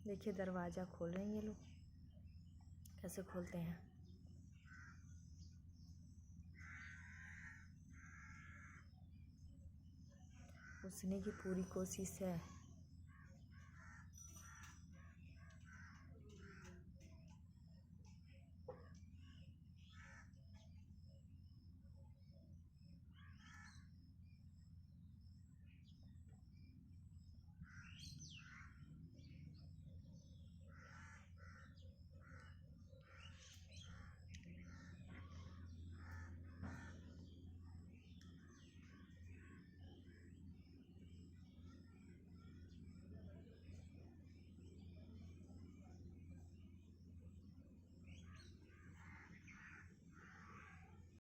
देखिए दरवाज़ा खोल रहे हैं ये लोग, कैसे खोलते हैं। घुसने की पूरी कोशिश है।